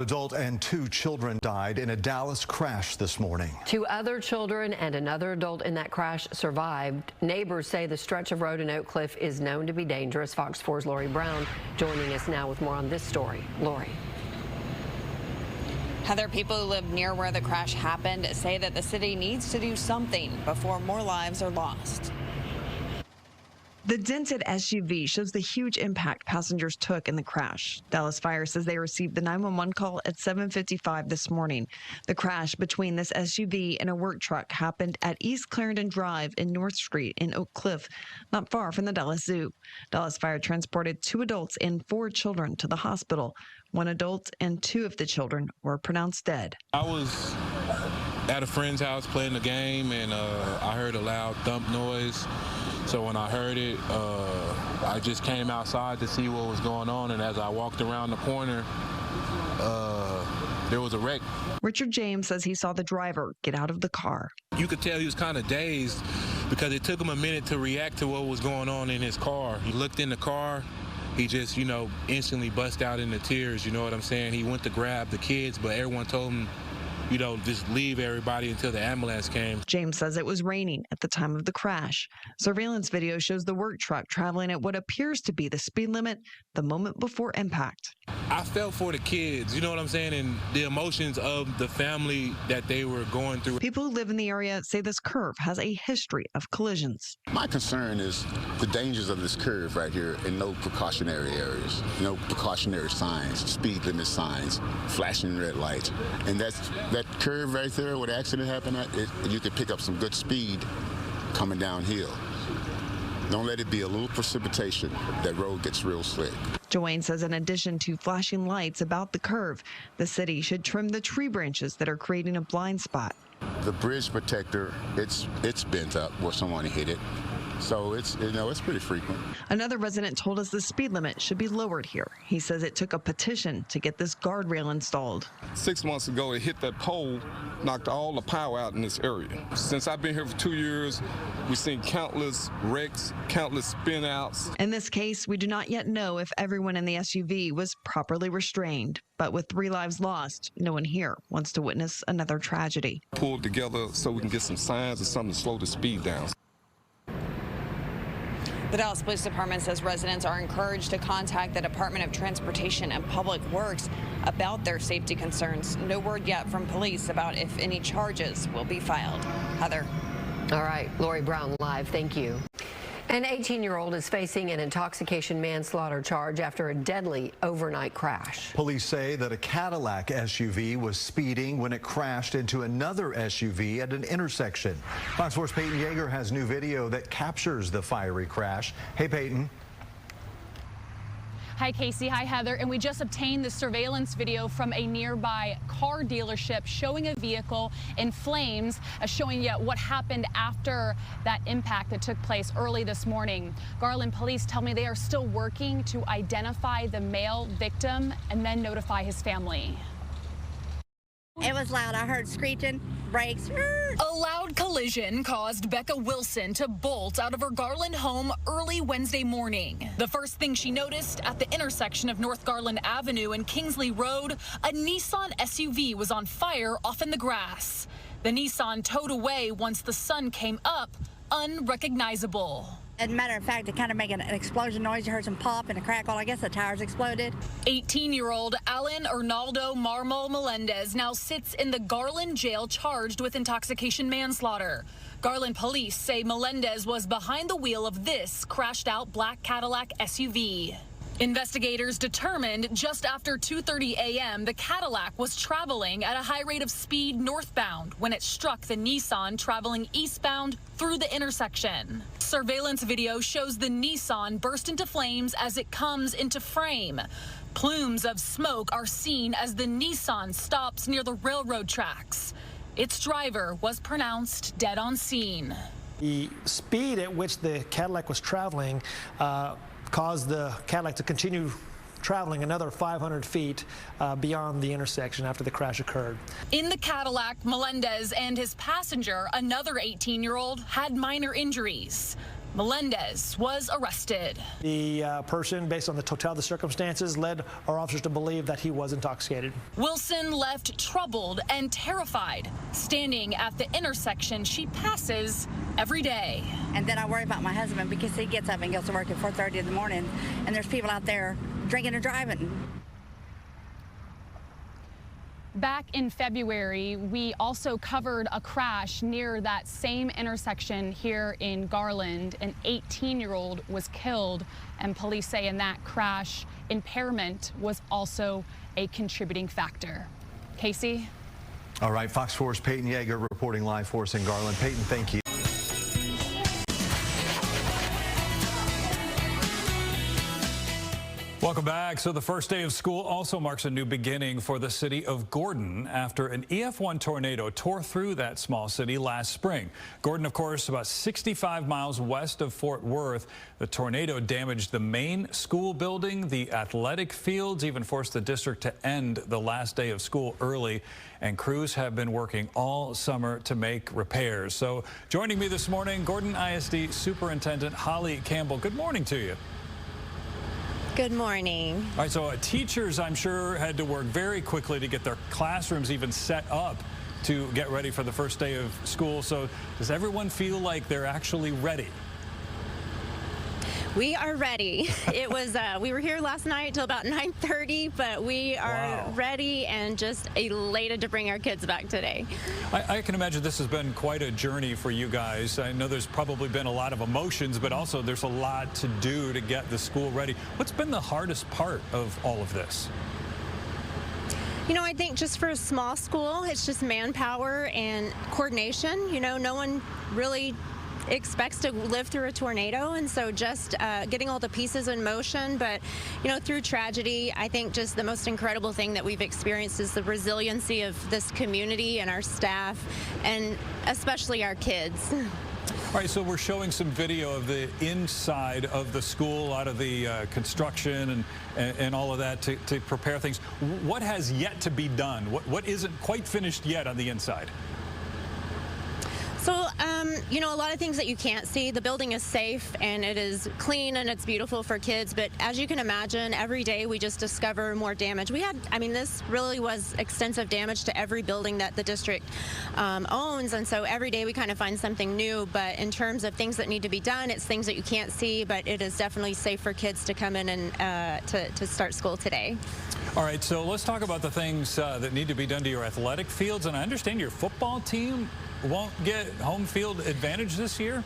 Adult and 2 children died in a Dallas crash this morning. 2 other children and another adult in that crash survived. Neighbors say the stretch of road in Oak Cliff is known to be dangerous. Fox 4's Lori Brown joining us now with more on this story. Lori. Heather, people who live near where the crash happened say that the city needs to do something before more lives are lost. The dented SUV shows the huge impact passengers took in the crash. Dallas Fire says they received the 911 call at 7:55 this morning. The crash between this SUV and a work truck happened at East Clarendon Drive in North Street in Oak Cliff, not far from the Dallas Zoo. Dallas Fire transported 2 adults and 4 children to the hospital. 1 adult and 2 of the children were pronounced dead. I was at a friend's house playing the game, and I heard a loud thump noise. So when I heard it, I just came outside to see what was going on, and as I walked around the corner, there was a wreck. Richard James says he saw the driver get out of the car. You could tell he was kind of dazed because it took him a minute to react to what was going on in his car. He looked in the car. He just, instantly bust out into tears, you know what I'm saying? He went to grab the kids, but everyone told him, just leave everybody until the ambulance came. James says it was raining at the time of the crash. Surveillance video shows the work truck traveling at what appears to be the speed limit the moment before impact. I felt for the kids, you know what I'm saying, and the emotions of the family that they were going through. People who live in the area say this curve has a history of collisions. My concern is the dangers of this curve right here and no precautionary areas, no precautionary signs, speed limit signs, flashing red lights. And that curve right there where the accident happened at, you could pick up some good speed coming downhill. Don't let it be a little precipitation. That road gets real slick. Joanne says in addition to flashing lights about the curve, the city should trim the tree branches that are creating a blind spot. The bridge protector, it's bent up where someone hit it. So it's pretty frequent. Another resident told us the speed limit should be lowered here. He says it took a petition to get this guardrail installed. 6 months ago, it hit that pole, knocked all the power out in this area. Since I've been here for 2 years, we've seen countless wrecks, countless spin outs. In this case, we do not yet know if everyone in the SUV was properly restrained. But with 3 lives lost, no one here wants to witness another tragedy. Pulled together so we can get some signs or something to slow the speed down. The Dallas Police Department says residents are encouraged to contact the Department of Transportation and Public Works about their safety concerns. No word yet from police about if any charges will be filed. Heather. All right, Lori Brown live. Thank you. An 18-year-old is facing an intoxication manslaughter charge after a deadly overnight crash. Police say that a Cadillac SUV was speeding when it crashed into another SUV at an intersection. Fox 4's Peyton Yeager has new video that captures the fiery crash. Hey, Peyton. Hi, Casey. Hi, Heather. And we just obtained the surveillance video from a nearby car dealership showing a vehicle in flames, showing you what happened after that impact that took place early this morning. Garland police tell me they are still working to identify the male victim and then notify his family. It was loud. I heard screeching, brakes. A loud collision caused Becca Wilson to bolt out of her Garland home early Wednesday morning. The first thing she noticed at the intersection of North Garland Avenue and Kingsley Road, a Nissan SUV was on fire off in the grass. The Nissan towed away once the sun came up, unrecognizable. As a matter of fact, it kind of made an explosion noise. You heard some pop and a crackle. I guess the tires exploded. 18-year-old Alan Arnaldo Marmol Melendez now sits in the Garland jail charged with intoxication manslaughter. Garland police say Melendez was behind the wheel of this crashed-out black Cadillac SUV. Investigators determined just after 2:30 a.m. the Cadillac was traveling at a high rate of speed northbound when it struck the Nissan traveling eastbound through the intersection. Surveillance video shows the Nissan burst into flames as it comes into frame. Plumes of smoke are seen as the Nissan stops near the railroad tracks. Its driver was pronounced dead on scene. The speed at which the Cadillac was traveling caused the Cadillac to continue traveling another 500 feet beyond the intersection after the crash occurred. In the Cadillac, Melendez and his passenger, another 18-year-old, had minor injuries. Melendez was arrested. The person, based on the totality of the circumstances, led our officers to believe that he was intoxicated. Wilson left troubled and terrified, standing at the intersection she passes every day. And then I worry about my husband because he gets up and goes to work at 4:30 in the morning, and there's people out there drinking and driving. Back in February, we also covered a crash near that same intersection here in Garland. An 18-year-old was killed, and police say in that crash, impairment was also a contributing factor. Casey? All right, Fox 4's Peyton Yeager reporting live for us in Garland. Peyton, thank you. Welcome back. So the first day of school also marks a new beginning for the city of Gordon after an EF1 tornado tore through that small city last spring. Gordon, of course, about 65 miles west of Fort Worth. The tornado damaged the main school building, the athletic fields, even forced the district to end the last day of school early. And crews have been working all summer to make repairs. So joining me this morning, Gordon ISD Superintendent Holly Campbell. Good morning to you. Good morning. All right, so teachers, I'm sure, had to work very quickly to get their classrooms even set up to get ready for the first day of school. So does everyone feel like they're actually ready? We are ready. It was, we were here last night till about 9:30, but we are ready and just elated to bring our kids back today. I can imagine this has been quite a journey for you guys. I know there's probably been a lot of emotions, but also there's a lot to do to get the school ready. What's been the hardest part of all of this? You know, I think just for a small school, it's just manpower and coordination. You know, no one really expects to live through a tornado, and so just getting all the pieces in motion. But you know, through tragedy, I think just the most incredible thing that we've experienced is the resiliency of this community and our staff, and especially our kids. All right, so we're showing some video of the inside of the school, out of the construction and all of that to prepare things. What has yet to be done? What isn't quite finished yet on the inside? So, you know, a lot of things that you can't see. The building is safe and it is clean and it's beautiful for kids. But as you can imagine, every day we just discover more damage. We had, I mean, this really was extensive damage to every building that the district owns. And so every day we kind of find something new. But in terms of things that need to be done, it's things that you can't see. But it is definitely safe for kids to come in and to start school today. All right, so let's talk about the things that need to be done to your athletic fields. And I understand your football team won't get home field advantage this year?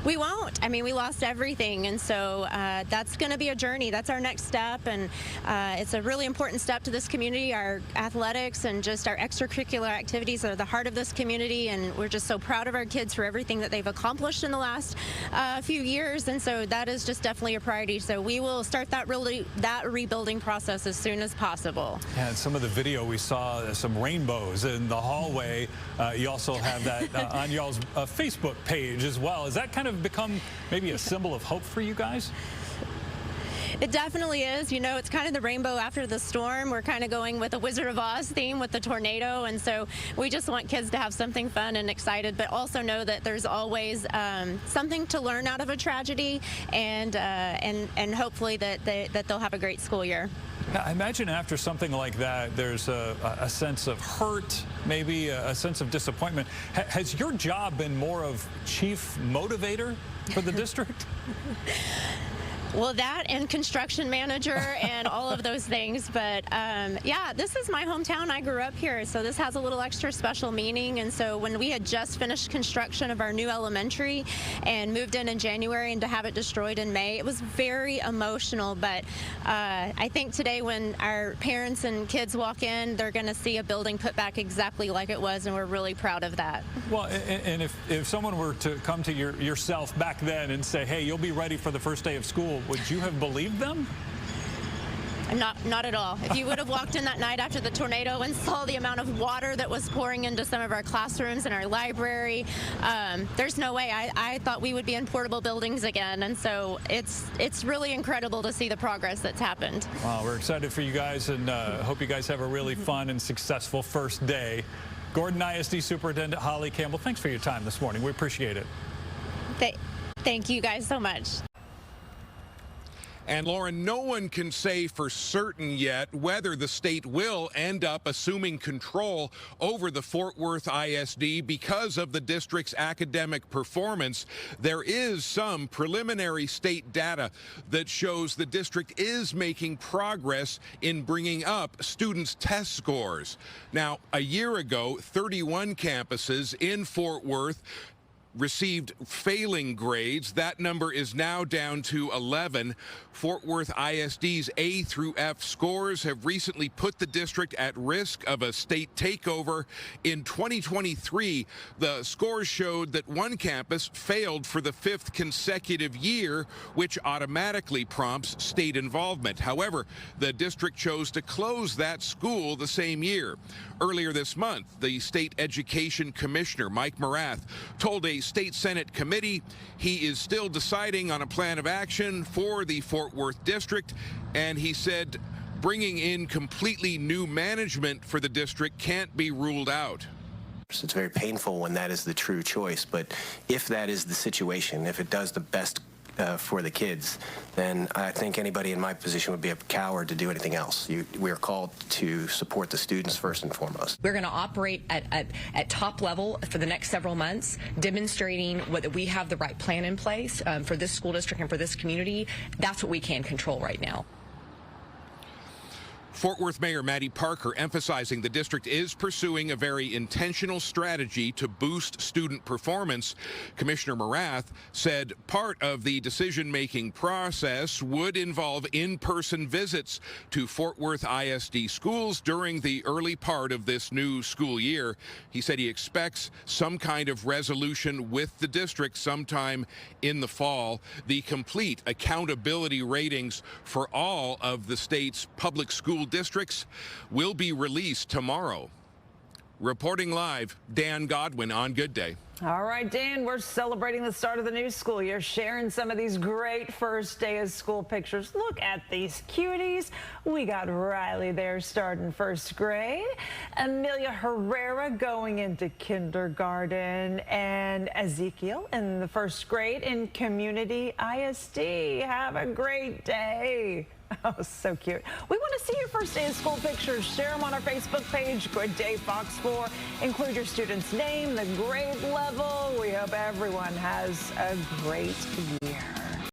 We won't. I mean, we lost everything, and so that's going to be a journey. That's our next step, and it's a really important step to this community. Our athletics and just our extracurricular activities are the heart of this community, and we're just so proud of our kids for everything that they've accomplished in the last few years, and so that is just definitely a priority. So we will start that rebuilding process as soon as possible. Yeah, in some of the video we saw some rainbows in the hallway. You also have that on y'all's Facebook page as well. Is that kind of become maybe a symbol of hope for you guys? It definitely is. You know, it's kind of the rainbow after the storm. We're kind of going with a Wizard of Oz theme with the tornado, and so we just want kids to have something fun and excited, but also know that there's always something to learn out of a tragedy, and hopefully that they'll have a great school year. Now, I imagine after something like that, there's a sense of hurt, maybe a sense of disappointment. Has your job been more of chief motivator for the district? Well, that and construction manager and all of those things. But yeah, this is my hometown. I grew up here, so this has a little extra special meaning. And so when we had just finished construction of our new elementary and moved in January, and to have it destroyed in May, it was very emotional. But I think today when our parents and kids walk in, they're going to see a building put back exactly like it was, and we're really proud of that. Well, and if someone were to come to yourself back then and say, hey, you'll be ready for the first day of school, would you have believed them? Not at all. If you would have walked in that night after the tornado and saw the amount of water that was pouring into some of our classrooms and our library, there's no way. I thought we would be in portable buildings again, and so it's really incredible to see the progress that's happened. Well, we're excited for you guys, and hope you guys have a really fun and successful first day. Gordon ISD Superintendent Holly Campbell, thanks for your time this morning. We appreciate it. Thank you guys so much. And Lauren, no one can say for certain yet whether the state will end up assuming control over the Fort Worth ISD because of the district's academic performance. There is some preliminary state data that shows the district is making progress in bringing up students' test scores. Now, a year ago, 31 campuses in Fort Worth received failing grades. That number is now down to 11. Fort Worth ISD's A through F scores have recently put the district at risk of a state takeover. In 2023, the scores showed that one campus failed for the 5th consecutive year, which automatically prompts state involvement. However, the district chose to close that school the same year. Earlier this month, the state education commissioner, Mike Morath, told a state Senate committee he is still deciding on a plan of action for the Fort Worth district, and he said bringing in completely new management for the district can't be ruled out. It's very painful when that is the true choice, but if that is the situation, if it does the best for the kids, then I think anybody in my position would be a coward to do anything else. We are called to support the students first and foremost. We're going to operate at top level for the next several months, demonstrating that we have the right plan in place for this school district and for this community. That's what we can control right now. Fort Worth Mayor Maddie Parker emphasizing the district is pursuing a very intentional strategy to boost student performance. Commissioner Morath said part of the decision-making process would involve in-person visits to Fort Worth ISD schools during the early part of this new school year. He said he expects some kind of resolution with the district sometime in the fall. The complete accountability ratings for all of the state's public school districts will be released tomorrow. Reporting live, Dan Godwin on Good Day. All right, Dan, we're celebrating the start of the new school year, sharing some of these great first day of school pictures. Look at these cuties. We got Riley there starting first grade, Amelia Herrera going into kindergarten, and Ezekiel in the first grade in Community ISD. Have a great day. Oh, so cute. We want to see your first day of school pictures. Share them on our Facebook page, Good Day Fox 4. Include your student's name, the grade level. We hope everyone has a great year.